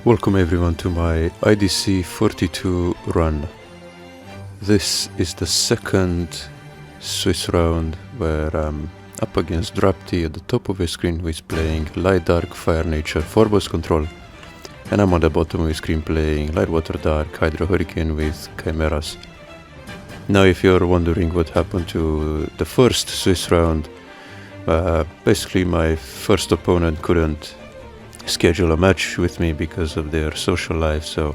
Welcome everyone to my IDC 42 run. This is the second Swiss round where I'm up against Drapty at the top of the screen, who is playing Light Dark Fire Nature Forbos Control, and I'm on the bottom of the screen playing Light Water Dark Hydro Hurricane with Chimeras. Now if you're wondering what happened to the first Swiss round, basically my first opponent couldn't schedule a match with me because of their social life, so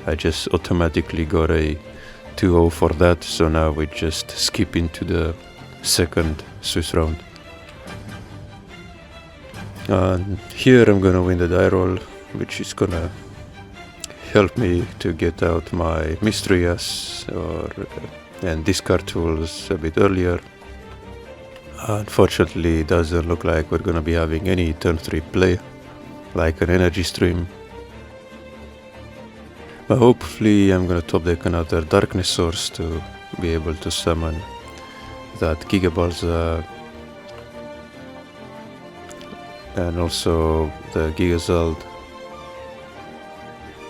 I just automatically got a 2-0 for that, so now we just skip into the second Swiss round. And here I'm gonna win the die roll, which is gonna help me to get out my Mysteries and discard tools a bit earlier. Unfortunately, it doesn't look like we're gonna be having any turn 3 play, like an energy stream. But hopefully I'm gonna top deck another darkness source to be able to summon that Gigazald and also the Gigazald.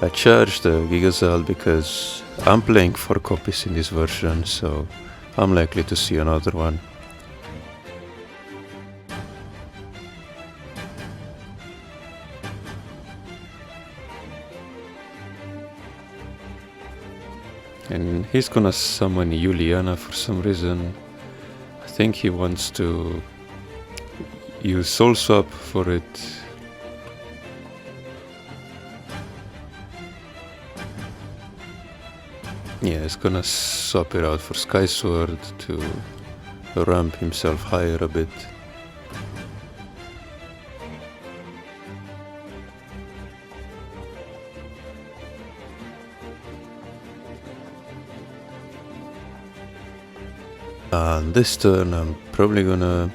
I charged the Gigazald because I'm playing 4 copies in this version, so I'm likely to see another one. And he's gonna summon Juliana for some reason. I think he wants to use Soul Swap for it. Yeah, he's gonna swap it out for Sky Sword to ramp himself higher a bit. And this turn I'm probably gonna...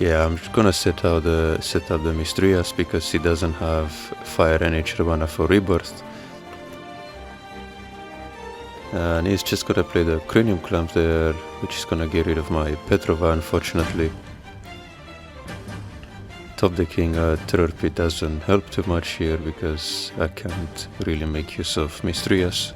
I'm gonna set up the Mysteries because he doesn't have Fire and Nature mana for Rebirth. And he's just gonna play the Cranium Clamp there, which is gonna get rid of my Petrova, unfortunately. Top decking Drapty doesn't help too much here because I can't really make use of Mysteries.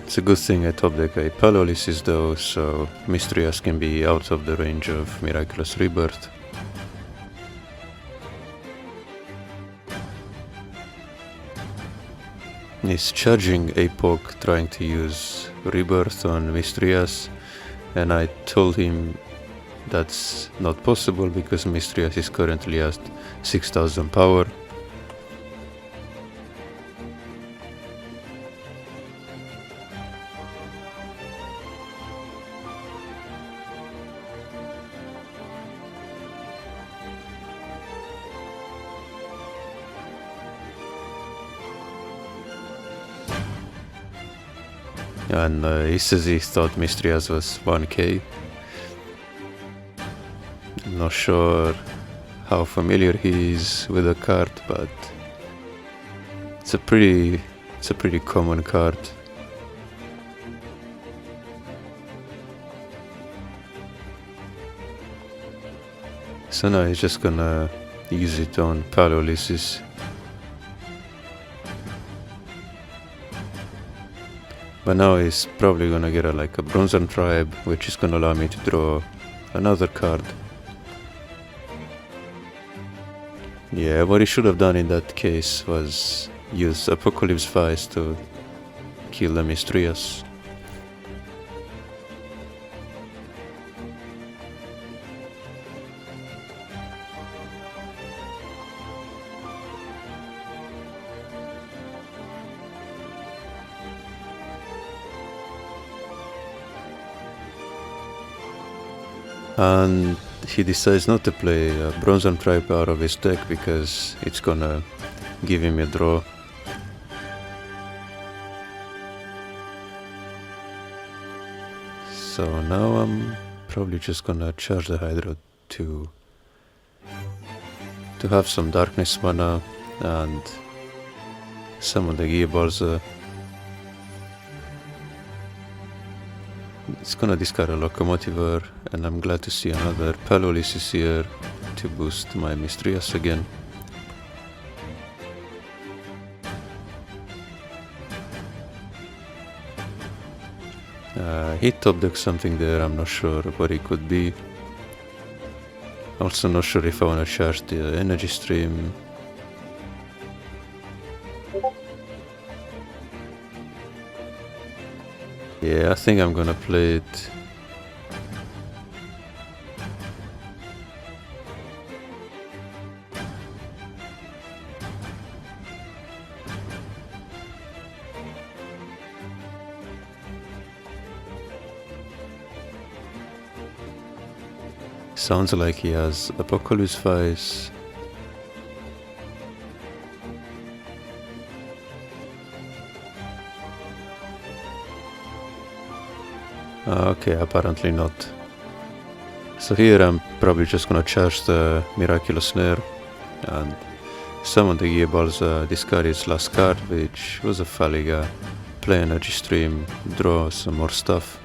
It's a good thing I top deck a Paralysis though, so Mysteries can be out of the range of Miraculous Rebirth. He's charging Apoc, trying to use Rebirth on Mysteries, and I told him that's not possible because Mysteries is currently at 6000 power. And he says he thought Mysteries was 1k. I'm not sure how familiar he is with the card, but it's a pretty common card. So now he's just gonna use it on Paralysis. But now he's probably gonna get a Bronze Tribe, which is gonna allow me to draw another card. Yeah, what he should have done in that case was use Apocalypse Vice to kill the Mysteries. And he decides not to play Bronze Tribe out of his deck because it's gonna give him a draw. So now I'm probably just gonna charge the Hydro to have some darkness mana and summon the Gigazald. It's gonna discard a Locomotiver, and I'm glad to see another Pyrolysis here to boost my Mistrias again. He top decked something there, I'm not sure what it could be. Also not sure if I wanna charge the Energy Stream. Yeah, I think I'm gonna play it. Sounds like he has Apocalypse Vice. Okay, apparently not. So here I'm probably just gonna charge the Miraculous Snare and summon the Gigazald, discard its last card, which was a Faliga. Play Energy Stream, draw some more stuff.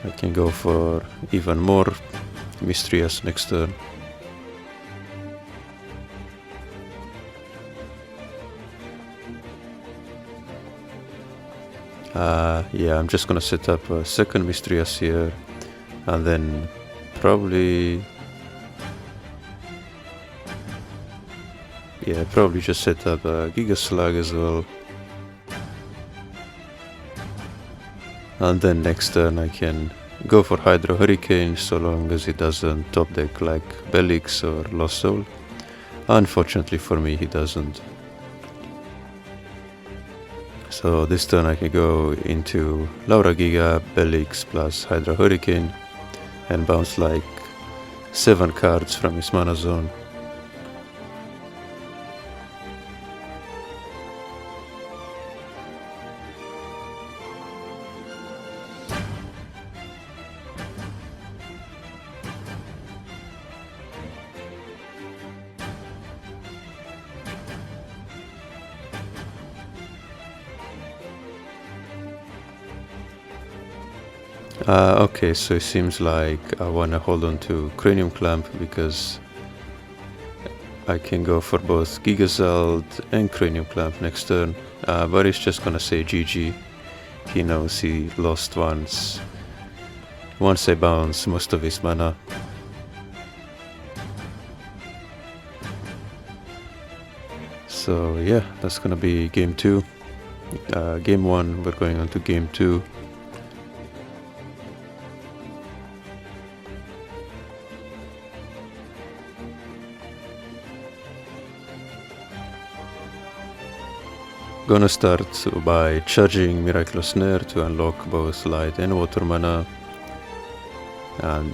I can go for even more Mistrias next turn. Yeah, I'm just gonna set up a second Mistrias here, and then probably just set up a Gigazald as well. And then next turn I can go for Hydro Hurricane, so long as it doesn't top deck like Bellix or Lost Soul. Unfortunately for me, he doesn't. So this turn I can go into Laura Giga, Bellix plus Hydro Hurricane and bounce like 7 cards from his mana zone. Okay, so it seems like I wanna hold on to Cranium Clamp because I can go for both Gigazald and Cranium Clamp next turn, but he's just gonna say GG. He knows he lost once I bounce most of his mana. So yeah, that's gonna be game 2. Game 1, we're going on to game 2. Gonna start by charging Miraculous Snare to unlock both light and water mana and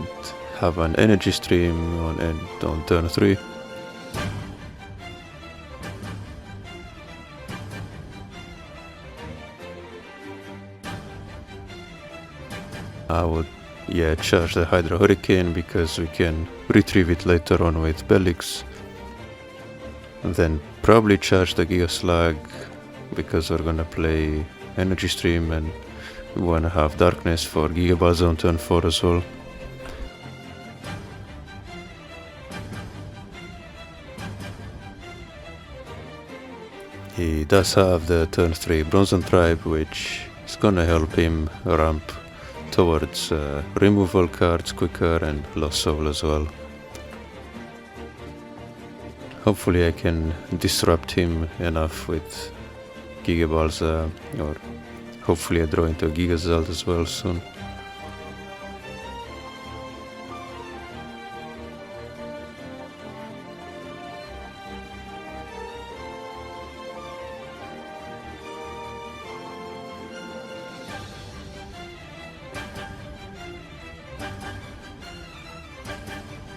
have an Energy Stream on turn 3. I would charge the Hydro Hurricane because we can retrieve it later on with Bellix, and then probably charge the Gigazald because we're gonna play Energy Stream and we wanna have Darkness for Gigabuzz on turn 4 as well. He does have the turn 3 Bronze Tribe, which is gonna help him ramp towards removal cards quicker and Lost Soul as well. Hopefully I can disrupt him enough with Gigazald, or hopefully I draw into a Gigazald as well soon.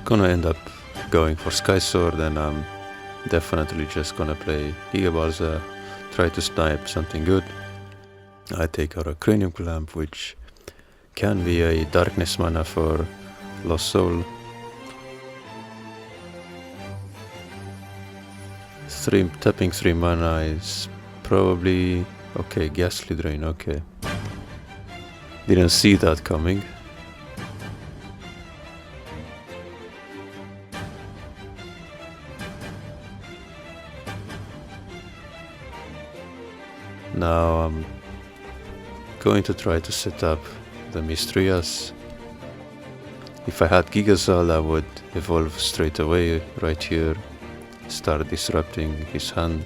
Gonna end up going for Sky Sword, and I'm definitely just gonna play Gigazald, try to snipe something good. I take out a Cranium Clamp, which can be a Darkness mana for Lost Soul. Tapping 3 mana is probably... Okay, Ghastly Drain, okay. Didn't see that coming. Now I'm going to try to set up the Mistrias. If I had Gigazald, I would evolve straight away right here, start disrupting his hand.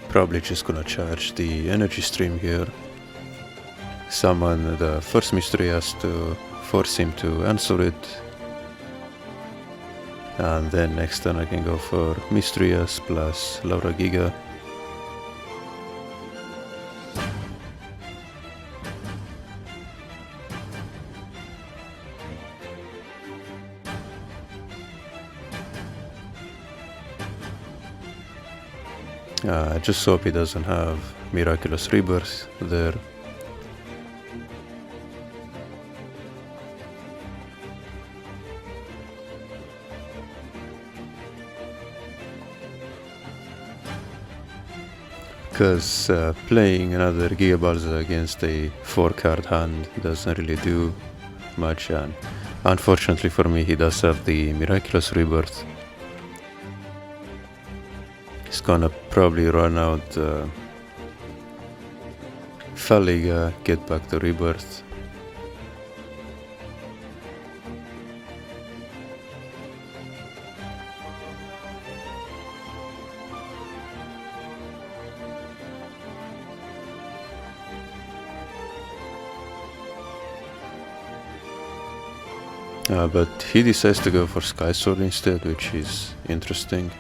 Probably just gonna charge the energy stream here, summon the first Mistrias to force him to answer it, and then next turn I can go for Mistrias plus Laura Giga. I just hope he doesn't have Miraculous Rebirth there. Because playing another Gigabalza against a 4-card hand doesn't really do much, and unfortunately for me he does have the Miraculous Rebirth. He's gonna probably run out Faliga, get back the Rebirth. But he decides to go for Sky Sword instead, which is interesting.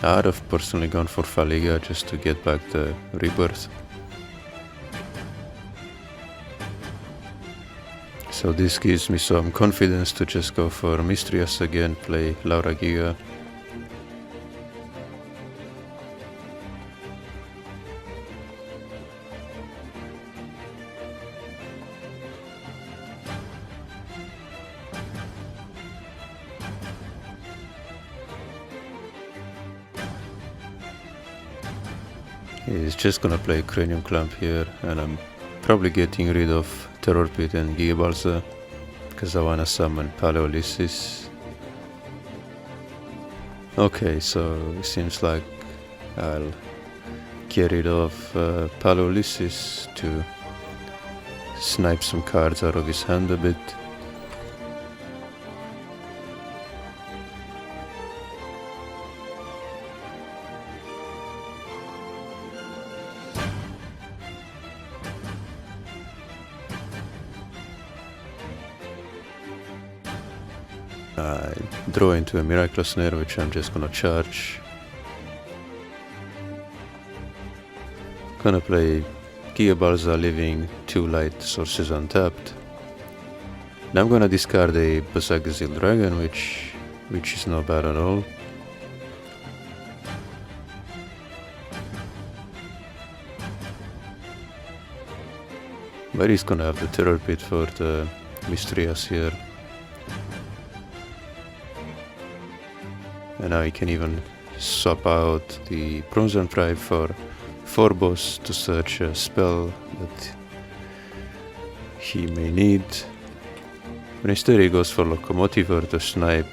I'd have personally gone for Faliga just to get back the Rebirth. So this gives me some confidence to just go for Mistrias again, play Laura Giga. He's just gonna play Cranium Clamp here, and I'm probably getting rid of Terror Pit and Gigabalza because I wanna summon Paleolyssis. Okay, so it seems like I'll get rid of Paleolyssis to snipe some cards out of his hand a bit. I draw into a Miraculous Snare, which I'm just gonna charge. Gonna play Gigabalza, leaving 2 light sources untapped. Now I'm gonna discard a Gigazald Dragon, which is not bad at all. But he's gonna have the Terror Pit for the Mistrias here. And now he can even swap out the Bronze Pride for Forbos to search a spell that he may need. But instead he goes for Locomotiver to snipe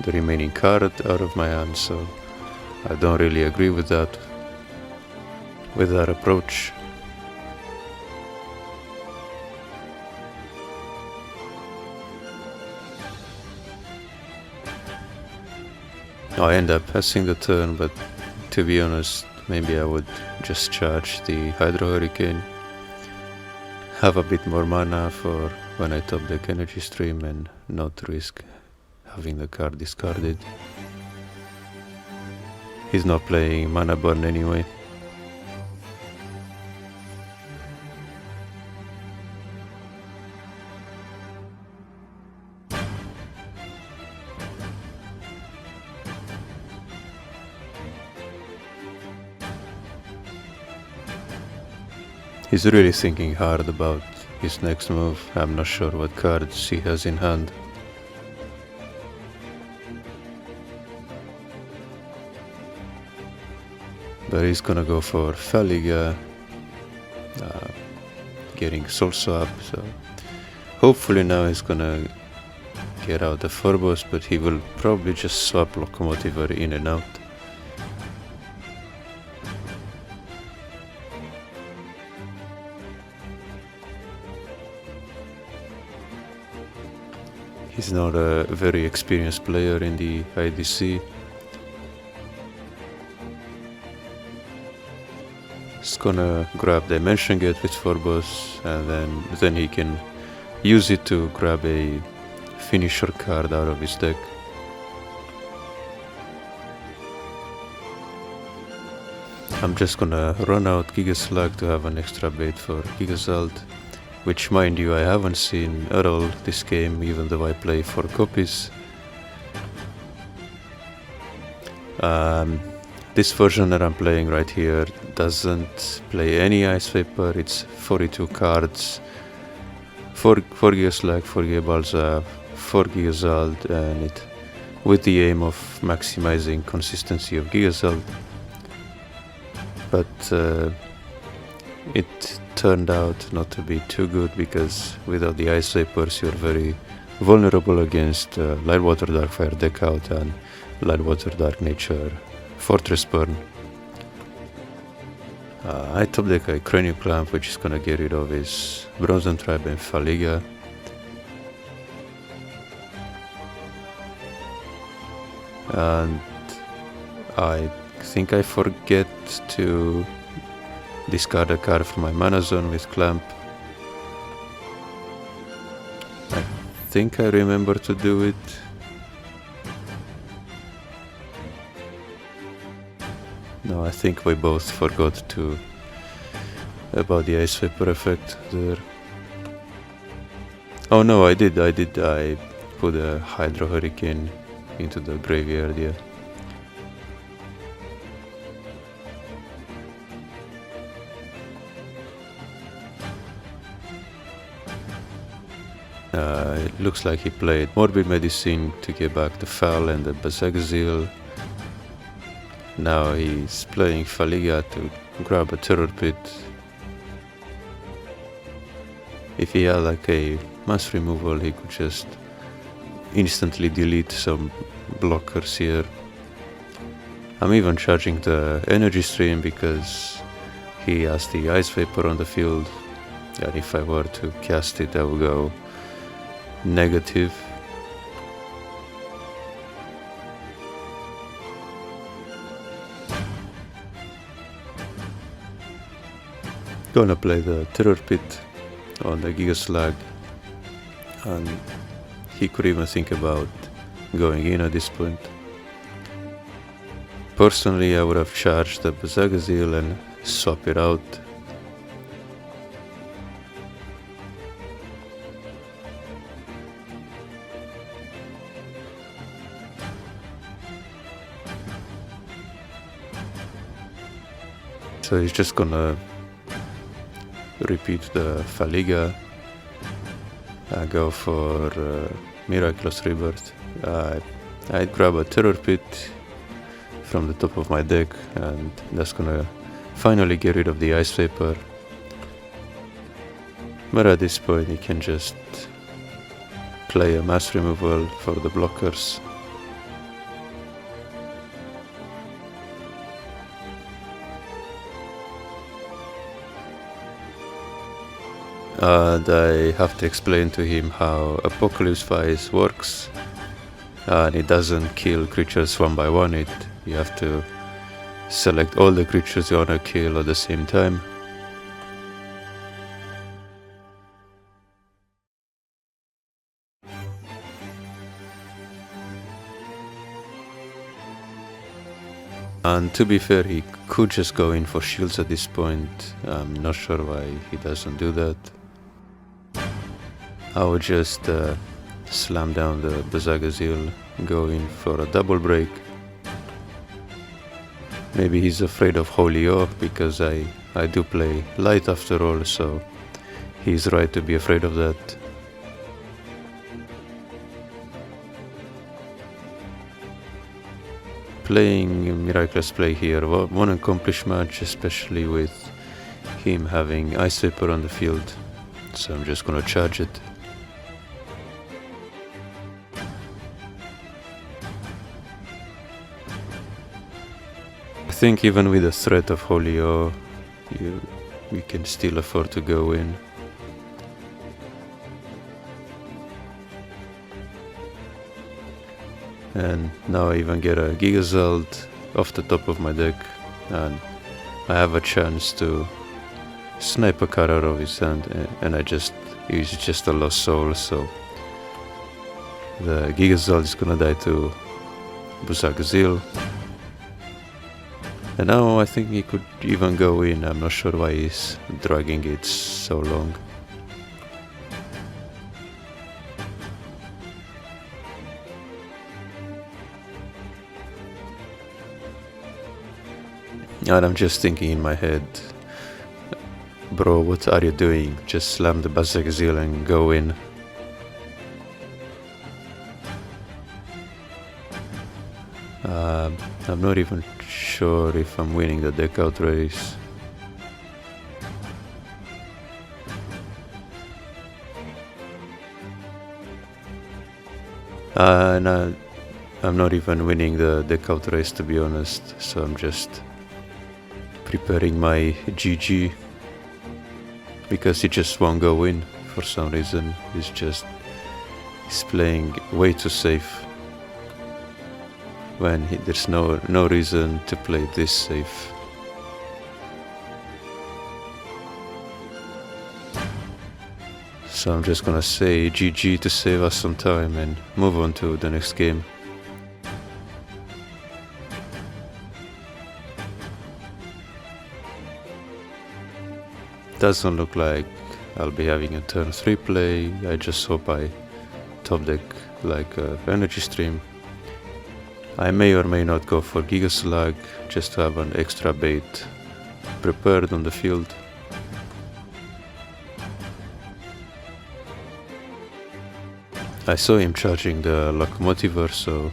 the remaining card out of my hand, so I don't really agree with that approach. I end up passing the turn, but to be honest, maybe I would just charge the Hydro Hurricane, have a bit more mana for when I top deck Energy Stream and not risk having the card discarded. He's not playing Mana Burn anyway. He's really thinking hard about his next move. I'm not sure what cards he has in hand. But he's gonna go for Faliga, getting Soul Swap, so hopefully now he's gonna get out the Forbos, but he will probably just swap Locomotive in and out. He's not a very experienced player in the IDC. He's gonna grab Dimension Gate with Forbos, and then he can use it to grab a finisher card out of his deck. I'm just gonna run out Gigazald to have an extra bait for Gigazald, which, mind you, I haven't seen at all this game, even though I play 4 copies. This version that I'm playing right here doesn't play any Ice Vapor. It's 42 cards, 4 Gigaslag, 4 Gigabalza, 4 Gigazald, and it with the aim of maximizing consistency of Gigazald. But it turned out not to be too good, because without the Ice Vapors you're very vulnerable against Lightwater Darkfire deck out and Lightwater Dark Nature Fortress Burn. I top deck a Cranium Clamp, which is gonna get rid of his Bronze Tribe and Faliga. And I think I forget to discard a card from my mana zone with Clamp. I think I remember to do it. No, I think we both forgot to about the Ice Vapor effect there. Oh no, I did. I put a Hydro Hurricane into the graveyard, yeah. It looks like he played Morbid Medicine to get back the Foul and the Bazagazil. Now he's playing Faliga to grab a Terror Pit. If he had like a mass removal, he could just instantly delete some blockers here. I'm even charging the Energy Stream because he has the Ice Vapor on the field, and if I were to cast it, I would go negative. Gonna play the Terror Pit on the Gigaslag, and he could even think about going in at this point. Personally, I would have charged the Bazagazil and swap it out. So he's just gonna repeat the Faliga, go for Miraculous Rebirth. I'd grab a Terror Pit from the top of my deck, and that's gonna finally get rid of the Ice Vapor. But at this point he can just play a mass removal for the blockers. And I have to explain to him how Apocalypse Vice works, and it doesn't kill creatures one by one. You have to select all the creatures you wanna kill at the same time. And to be fair, he could just go in for shields at this point. I'm not sure why he doesn't do that. I would just slam down the Bazagazil, go in for a double break. Maybe he's afraid of Holy Oak because I I do play light after all, so he's right to be afraid of that. Playing Miraculous play here, one accomplished match, especially with him having Ice Vapor on the field, so I'm just gonna charge it. I think even with the threat of Holio, we can still afford to go in. And now I even get a Gigazald off the top of my deck, and I have a chance to snipe a card out of his hand, and he's just a lost soul, so the Gigazald is gonna die to Gigazald. And now I think he could even go in. I'm not sure why he's dragging it so long. And I'm just thinking in my head, bro, what are you doing? Just slam the Gigazald and go in. I'm not even sure if I'm winning the deck out race. And I'm not even winning the deck out race, to be honest, so I'm just preparing my GG, because he just won't go in for some reason. He's playing way too safe when there's no reason to play this safe. So I'm just gonna say GG to save us some time and move on to the next game. Doesn't look like I'll be having a turn 3 play. I just hope I top deck like Energy Stream. I may or may not go for Gigaslag just to have an extra bait prepared on the field. I saw him charging the Locomotiver, so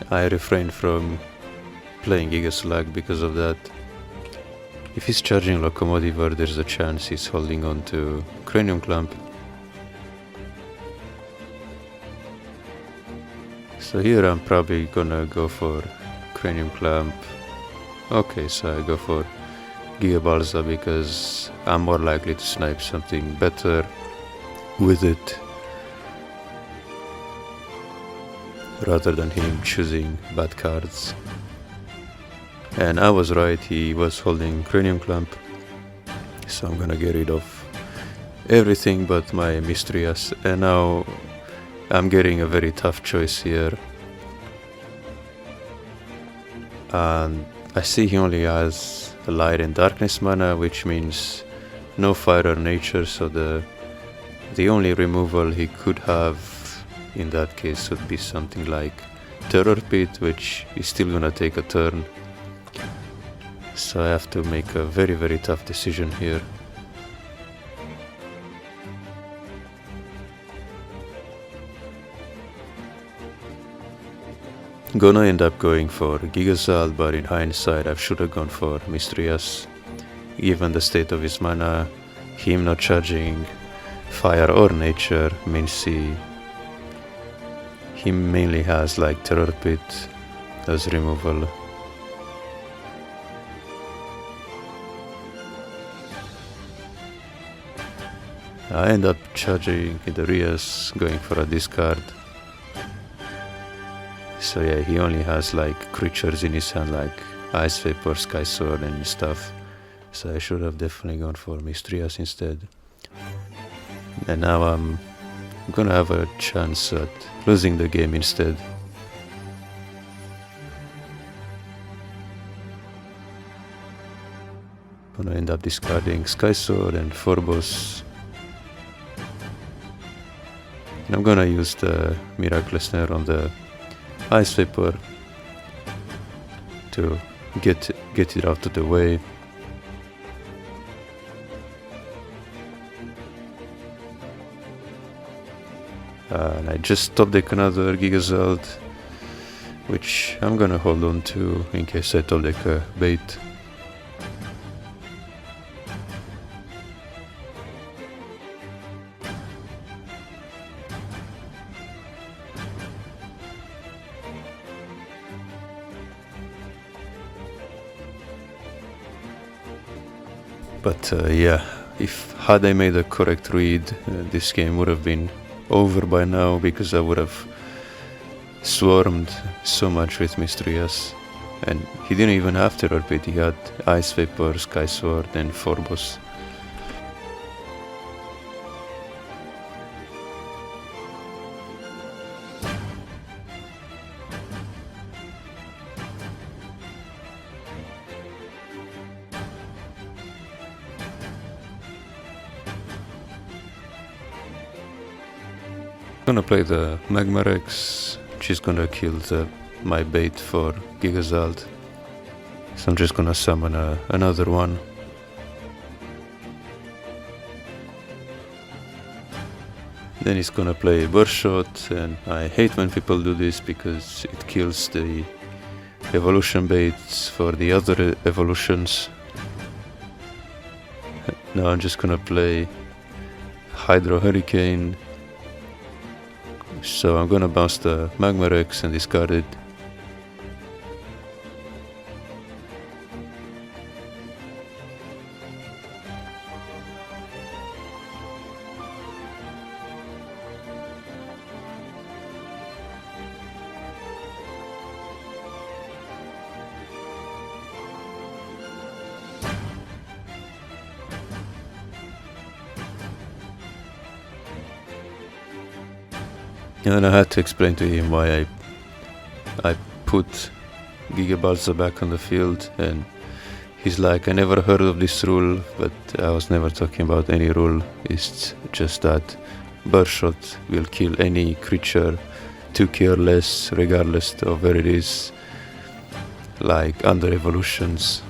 I refrained from playing Gigaslag because of that. If he's charging Locomotiver, there's a chance he's holding on to Cranium Clamp. So here I'm probably gonna go for Cranium Clamp. Okay, so I go for Gigabalza because I'm more likely to snipe something better with it, rather than him choosing bad cards. And I was right, he was holding Cranium Clamp, so I'm gonna get rid of everything but my Mistrias. And now I'm getting a very tough choice here, and I see he only has a Light and Darkness mana, which means no Fire or Nature, so the only removal he could have in that case would be something like Terror Pit, which is still gonna take a turn. So I have to make a very, very tough decision here. Gonna end up going for Gigazald, but in hindsight I should have gone for Mistrias. Given the state of his mana, him not charging Fire or Nature means he mainly has like Terror Pit as removal. I end up charging Hidorias, going for a discard. So yeah, he only has like creatures in his hand like Ice Vapor, Sky Sword and stuff. So I should have definitely gone for Mistrias instead. And now I'm gonna have a chance at losing the game instead. Gonna end up discarding Sky Sword and Forbos. And I'm gonna use the Miraculous Snare on the Ice Vapor to get it out of the way. And I just top deck another Gigazald, which I'm gonna hold on to in case I top deck a bait. But yeah, had I made a correct read, this game would have been over by now, because I would have swarmed so much with Mistrias. And he didn't even have to repeat, he had Ice Vapor, Sky Sword and Forbos. Gonna play the Magma Rex, she's gonna kill my bait for Gigazald. So I'm just gonna summon another one. Then he's gonna play Burst Shot, and I hate when people do this because it kills the evolution baits for the other evolutions. Now I'm just gonna play Hydro Hurricane. So I'm gonna bounce the Magma Rex and discard it. And I had to explain to him why I put Gigabalza back on the field, and he's like, I never heard of this rule, but I was never talking about any rule. It's just that Burst Shot will kill any creature 2k or less, regardless of where it is, like under evolutions.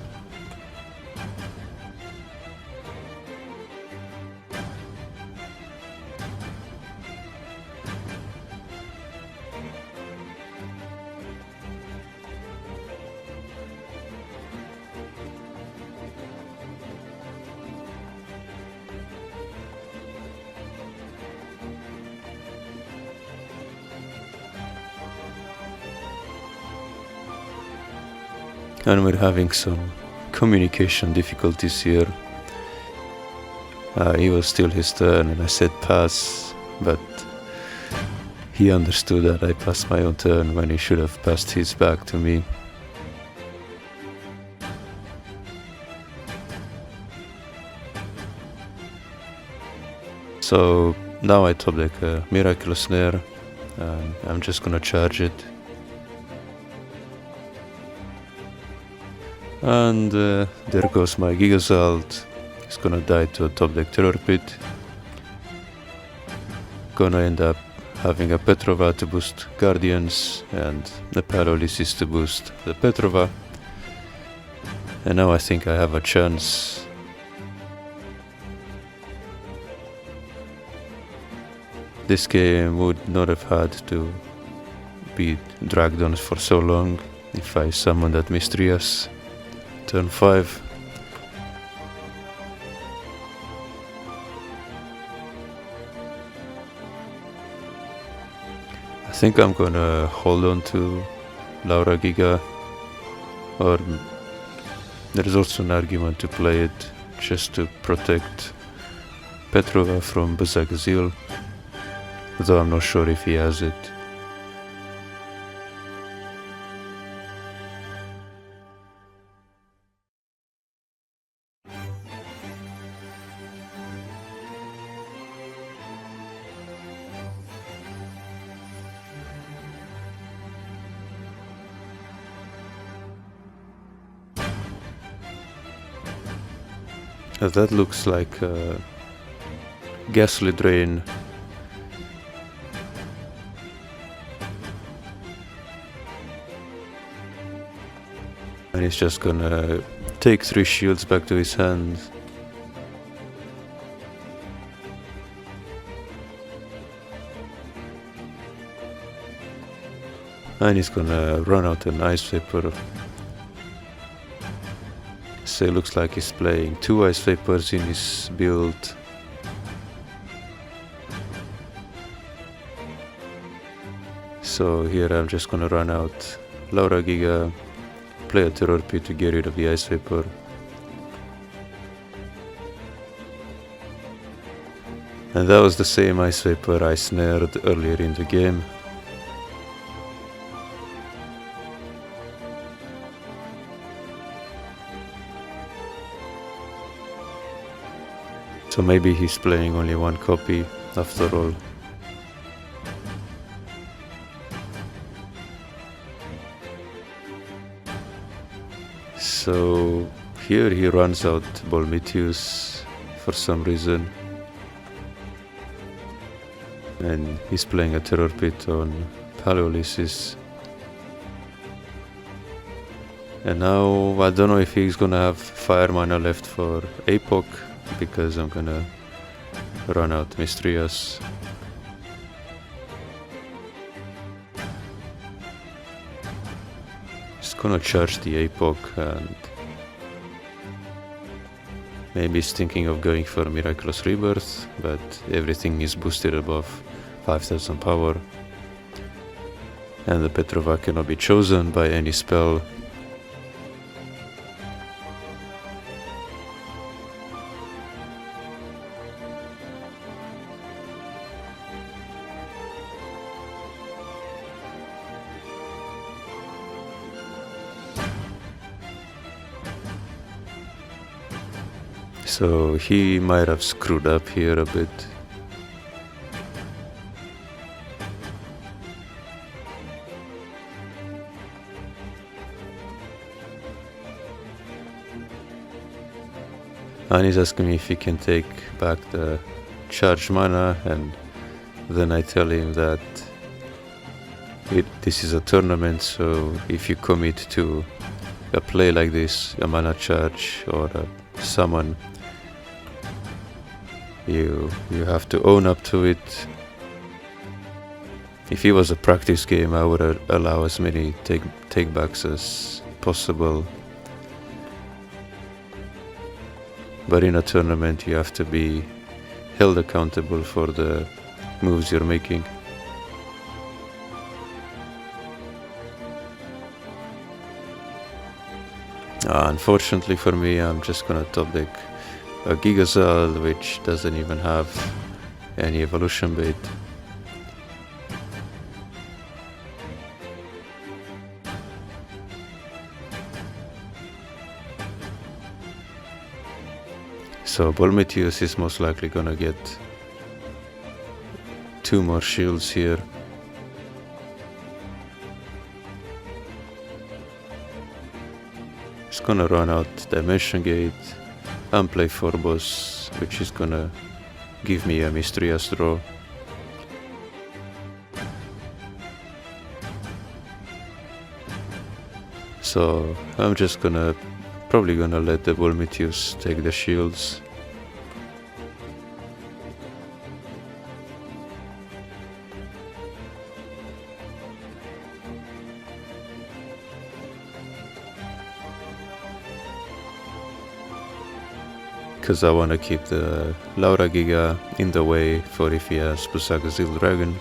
And we're having some communication difficulties here. It was still his turn and I said pass, but he understood that I passed my own turn when he should have passed his back to me. So now I top deck a Miraculous Snare, and I'm just gonna charge it. And there goes my Gigazald. It's gonna die to a top deck Terror Pit. Gonna end up having a Petrova to boost Guardians and the Paralysis to boost the Petrova. And now I think I have a chance. This game would not have had to be dragged on for so long if I summoned that Mistrias. Turn 5. I think I'm gonna hold on to Laura Giga, or there's also an argument to play it just to protect Petrova from Gigazald, though I'm not sure if he has it. That looks like a Ghastly Drain. And he's just gonna take 3 shields back to his hand. And he's gonna run out an Ice Vapor. So it looks like he's playing 2 Ice Vapors in his build. So here I'm just gonna run out Laura Giga, play a Drapty to get rid of the Ice Vapor. And that was the same Ice Vapor I snared earlier in the game. So maybe he's playing only 1 copy after all. So here he runs out Bolmitius for some reason. And he's playing a Terror Pit on Paleolysis. And now I don't know if he's gonna have Fire mana left for Apoc, because I'm gonna run out Mistrias. Just gonna charge the Apoc, and maybe he's thinking of going for Miraculous Rebirth, but everything is boosted above 5000 power. And the Petrova cannot be chosen by any spell. So he might have screwed up here a bit. And he's asking me if he can take back the charge mana, and then I tell him that this is a tournament, so if you commit to a play like this, a mana charge or a summon, you have to own up to it. If it was a practice game, I would allow as many takebacks as possible. But in a tournament, you have to be held accountable for the moves you're making. Unfortunately for me, I'm just gonna top deck a Gigazald, which doesn't even have any evolution bait. So Bolmitius is most likely gonna get 2 more shields here. It's gonna run out Dimension Gate and play Forbos, which is gonna give me a Mistrias draw. So I'm just probably gonna let the Bolmitius take the shields. Because I want to keep the Laura Giga in the way for if he has Gigazald Dragon.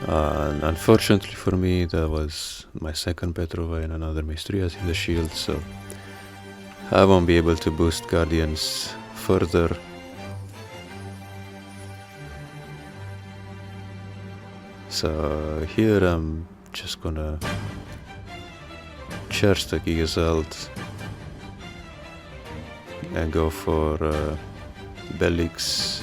And unfortunately for me, that was my second Petrova and another Mistrias in the shield, so I won't be able to boost Guardians further. So here I'm just gonna charge the Gigazald and go for Bellix.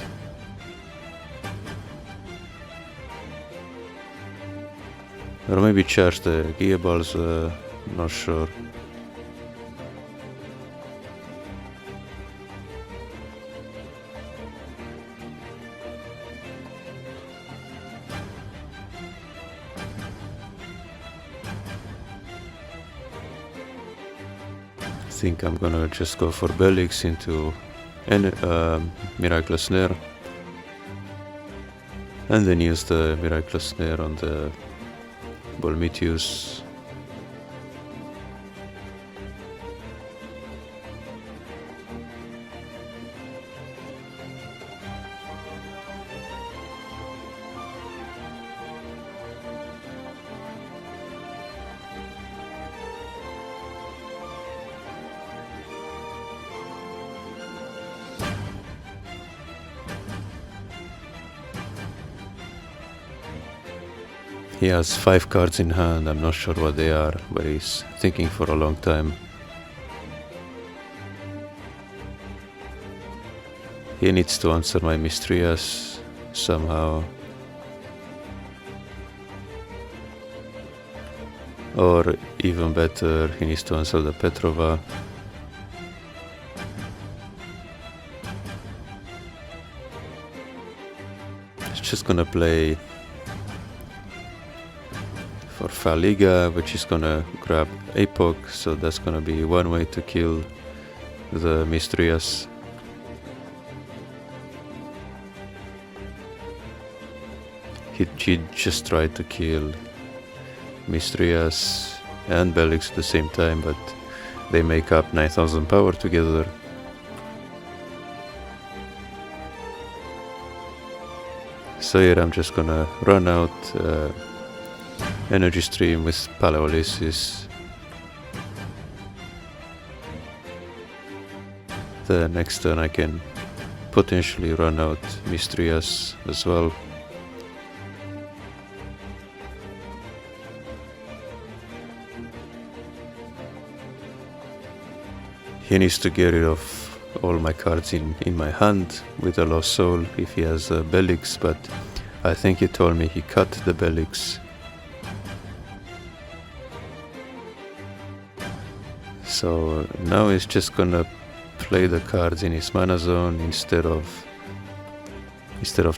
Or maybe charge the Gigaballs, not sure. think I'm gonna just go for Belix into Miraculous Snare, and then use the Miraculous Snare on the Bolmitius. He has 5 cards in hand, I'm not sure what they are, but he's thinking for a long time. He needs to answer my Mistrias somehow. Or even better, he needs to answer the Petrova. He's just gonna play for Faliga, which is gonna grab Apoc, so that's gonna be one way to kill the Mistrias. He just tried to kill Mistrias and Belix at the same time, but they make up 9000 power together. So here I'm just gonna run out Energy Stream with Paleolysis. The next turn I can potentially run out Mistrias as well. He needs to get rid of all my cards in my hand with a Lost Soul if he has a Belix, but I think he told me he cut the Belix. So now he's just gonna play the cards in his mana zone instead of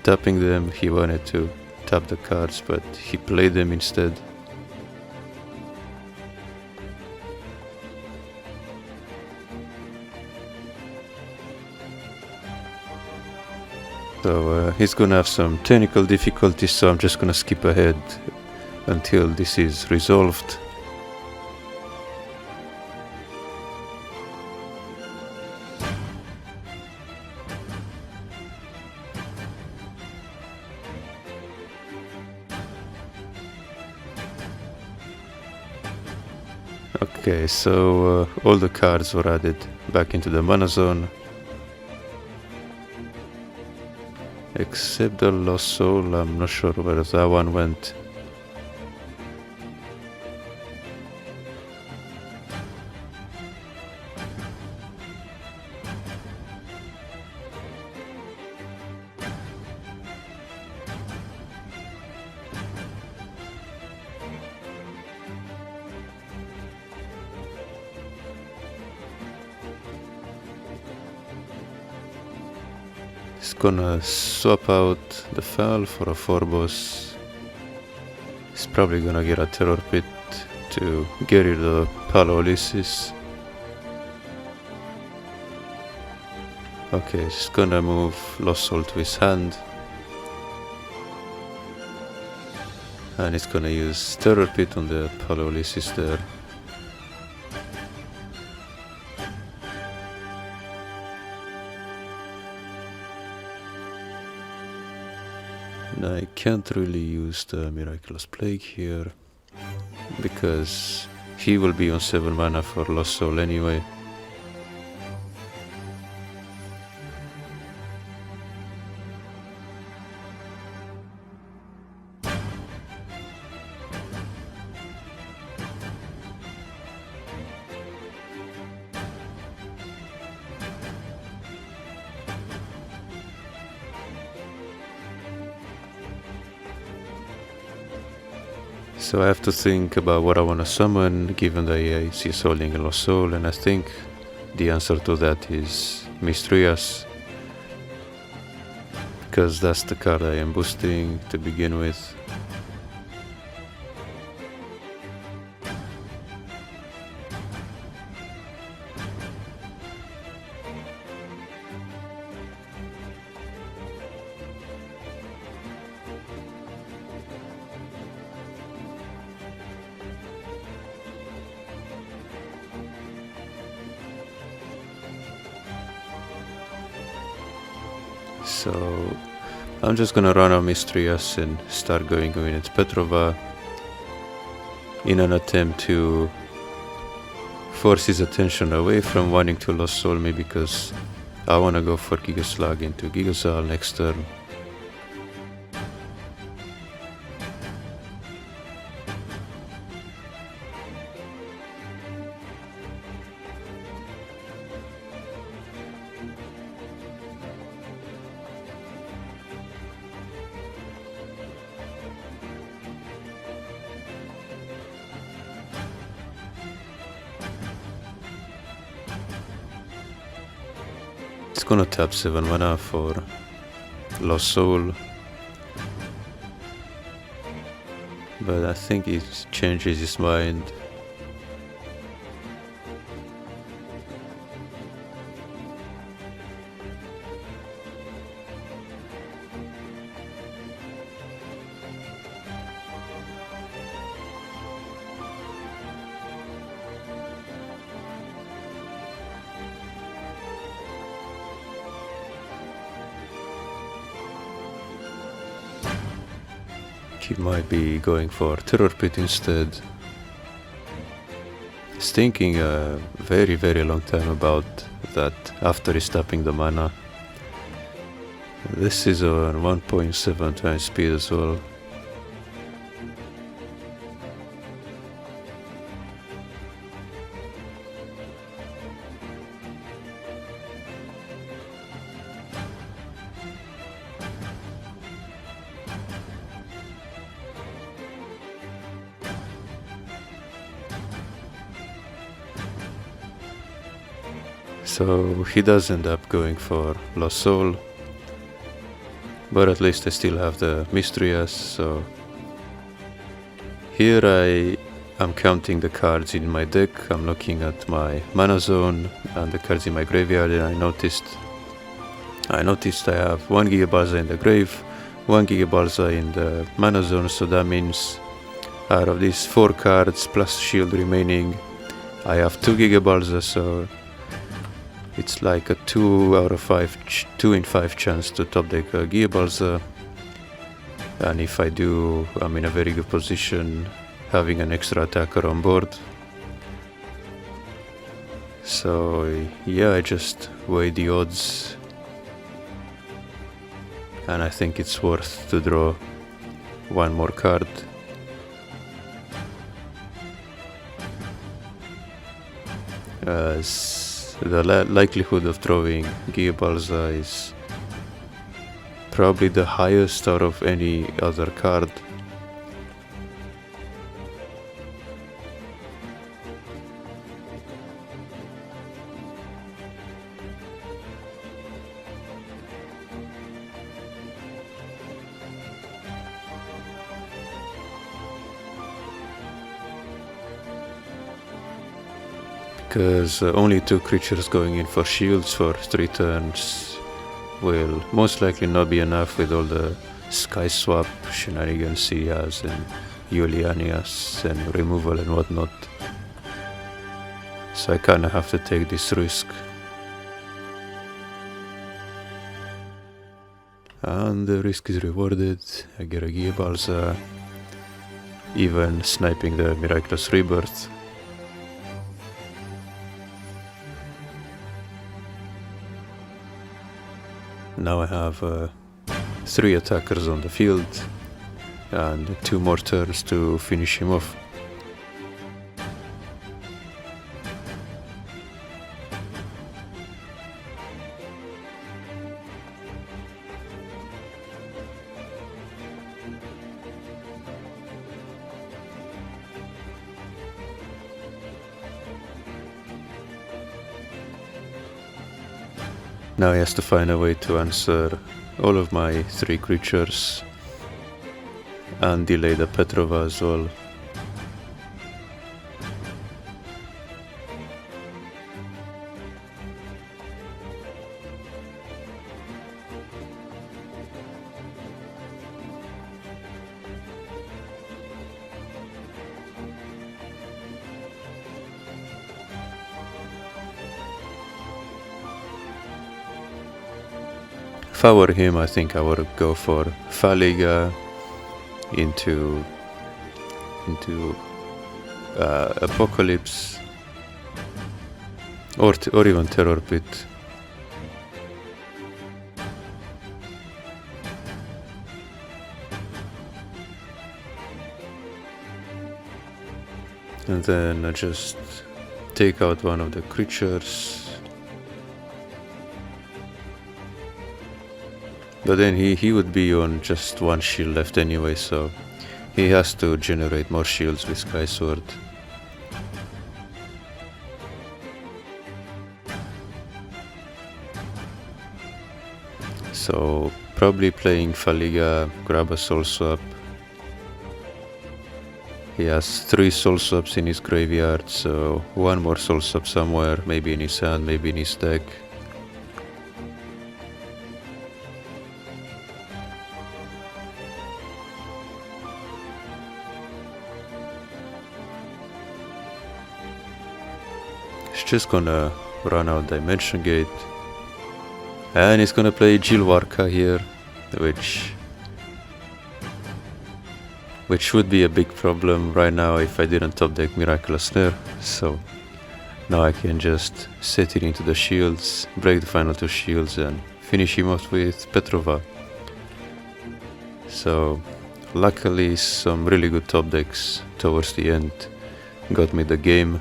tapping them. He wanted to tap the cards, but he played them instead. So he's gonna have some technical difficulties, so I'm just gonna skip ahead until this is resolved. Okay, so all the cards were added back into the mana zone, except the Lost Soul. I'm not sure where that one went. He's gonna swap out the Foul for a Forbos. He's probably gonna get a Terror Pit to get rid of Paleolysis. Okay, he's gonna move Lost Soul to his hand. And he's gonna use Terror Pit on the Paleolysis there. I can't really use the Miraculous Plague here, because he will be on 7 mana for Lost Soul anyway. So I have to think about what I want to summon, given that he's holding a Lost Soul, and I think the answer to that is Mistrias, because that's the card I am boosting to begin with. So I'm just gonna run a Mistrias and start going with Petrova in an attempt to force his attention away from wanting to Lost Soul me, because I wanna go for Gigaslug into Gigazald next turn. It's gonna tap 7 mana for Lost Soul, but I think he changes his mind. He might be going for Terror Pit instead. He's thinking a very long time about that after he's tapping the mana. This is on 1.7 times speed as well. So he does end up going for Lost Soul, but at least I still have the Mistrias. So here I am counting the cards in my deck. I'm looking at my mana zone and the cards in my graveyard, and I noticed I have 1 Gigabalza in the grave, 1 Gigabalza in the mana zone. So that means out of these 4 cards plus shield remaining, I have 2 Gigabalza. So it's like a 2 in 5 chance to top deck a Gigabalza, and if I do, I'm in a very good position having an extra attacker on board. So yeah, I just weigh the odds, and I think it's worth to draw 1 more card. As the likelihood of drawing Gigabalza is probably the highest out of any other card. Because only 2 creatures going in for shields for 3 turns will most likely not be enough with all the Sky Swap shenanigans he has and Julianias and removal and whatnot. So I kinda have to take this risk. And the risk is rewarded. I get a Gigabalza, even sniping the Miraculous Rebirth. Now I have 3 attackers on the field and 2 more turns to finish him off. Now he has to find a way to answer all of my 3 creatures and delay the Petrova as well. If I were him, I think I would go for Faliga into Apocalypse or even Terror Pit. And then I just take out one of the creatures. But then he would be on just one shield left anyway, so he has to generate more shields with Sky Sword. So probably playing Faliga, grab a Soul Swap. He has 3 Soul Swaps in his graveyard, so one more Soul Swap somewhere, maybe in his hand, maybe in his deck. He's just gonna run out Dimension Gate. And he's gonna play Jilwarka here, which would be a big problem right now if I didn't top deck Miraculous Snare. So now I can just set it into the shields, break the final 2 shields and finish him off with Petrova. So luckily some really good top decks towards the end got me the game.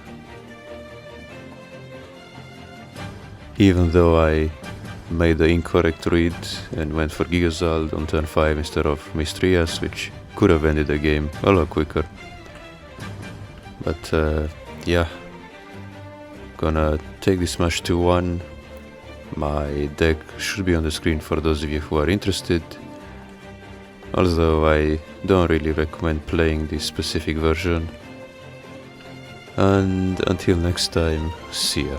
Even though I made the incorrect read and went for Gigazald on turn 5 instead of Mistrias, which could have ended the game a lot quicker. But yeah, gonna take this match 2-1. My deck should be on the screen for those of you who are interested, although I don't really recommend playing this specific version. And until next time, see ya.